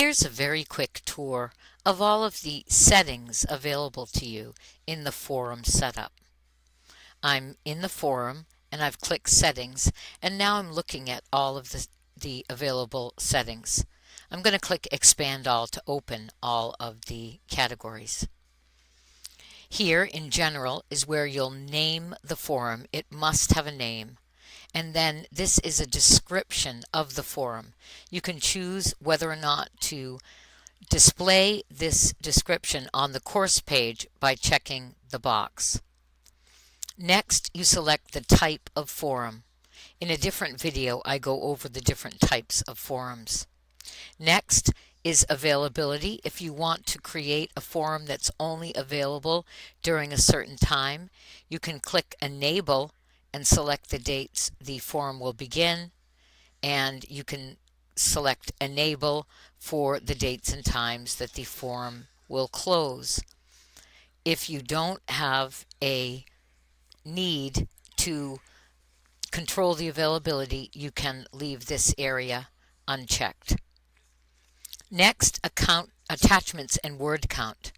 Here's a very quick tour of all of the settings available to you in the forum setup. I'm in the forum and I've clicked settings, and now I'm looking at all of the available settings. I'm going to click expand all to open all of the categories. Here in general is where you'll name the forum. It must have a name. And then this is a description of the forum. You can choose whether or not to display this description on the course page by checking the box. Next, you select the type of forum. In a different video, I go over the different types of forums. Next is availability. If you want to create a forum that's only available during a certain time, you can click Enable and select the dates the forum will begin, and you can select Enable for the dates and times that the forum will close. If you don't have a need to control the availability, you can leave this area unchecked. Next, attachments and word count.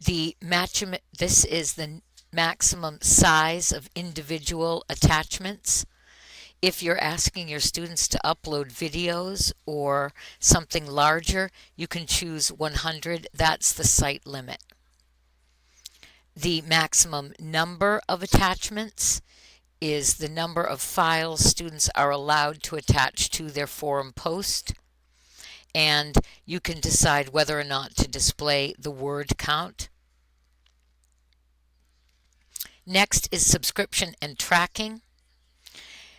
This is the maximum size of individual attachments. If you're asking your students to upload videos or something larger, you can choose 100. That's the site limit. The maximum number of attachments is the number of files students are allowed to attach to their forum post, and you can decide whether or not to display the word count. Next is subscription and tracking.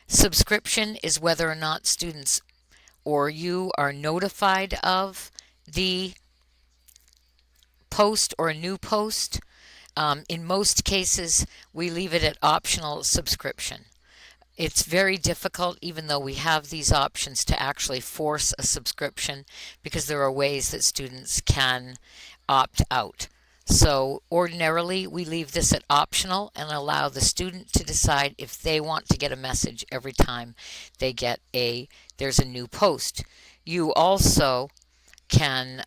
Subscription is whether or not students or you are notified of the post or a new post. In most cases, we leave it at optional subscription. It's very difficult, even though we have these options, to actually force a subscription because there are ways that students can opt out. So ordinarily, we leave this at optional and allow the student to decide if they want to get a message every time there's a new post. You also can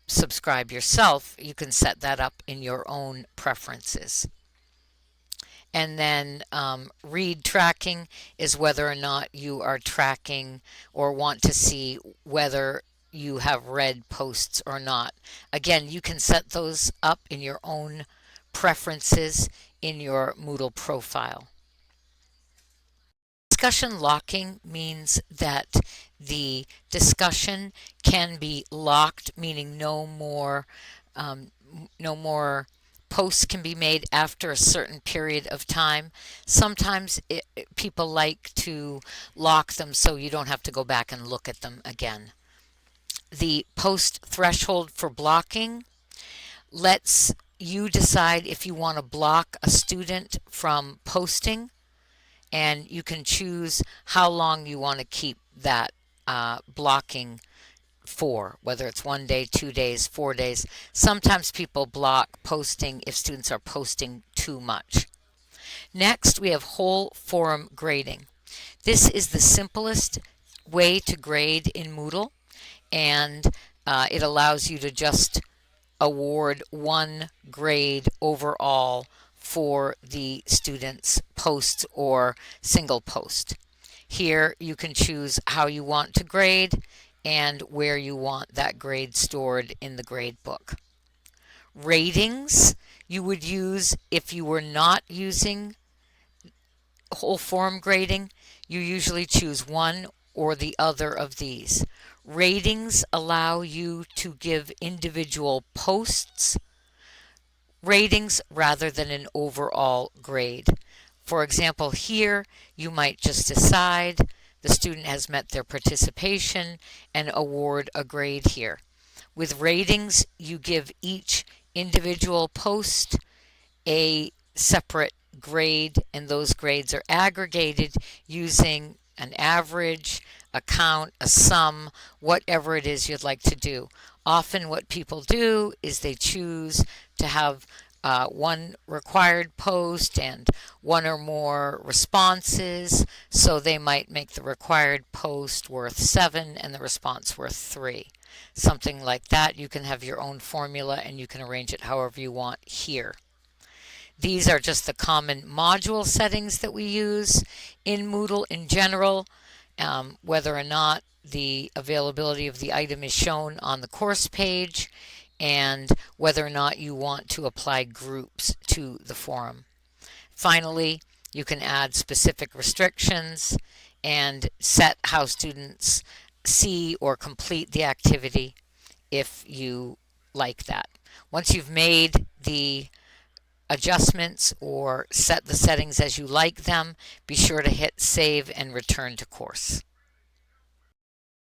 subscribe yourself. You can set that up in your own preferences. And then read tracking is whether or not you are tracking or want to see whether you have read posts or not. Again, you can set those up in your own preferences in your Moodle profile. Discussion locking means that the discussion can be locked, meaning no more posts can be made after a certain period of time. Sometimes people like to lock them so you don't have to go back and look at them again. The post threshold for blocking lets you decide if you want to block a student from posting, and you can choose how long you want to keep that blocking for, whether it's 1 day, 2 days, 4 days. Sometimes people block posting if students are posting too much. Next, we have whole forum grading. This is the simplest way to grade in Moodle, and it allows you to just award one grade overall for the student's post or single post. Here you can choose how you want to grade and where you want that grade stored in the grade book. Ratings you would use if you were not using whole forum grading. You usually choose one or the other of these. Ratings allow you to give individual posts ratings rather than an overall grade. For example, here you might just decide the student has met their participation and award a grade here. With ratings, you give each individual post a separate grade, and those grades are aggregated using an average, a count, a sum, whatever it is you'd like to do. Often what people do is they choose to have one required post and one or more responses, so they might make the required post worth 7 and the response worth 3. something like that. You can have your own formula and you can arrange it however you want here. These are just the common module settings that we use in Moodle in general, whether or not the availability of the item is shown on the course page, and whether or not you want to apply groups to the forum. Finally, you can add specific restrictions and set how students see or complete the activity if you like that. Once you've made the adjustments or set the settings as you like them, be sure to hit save and return to course.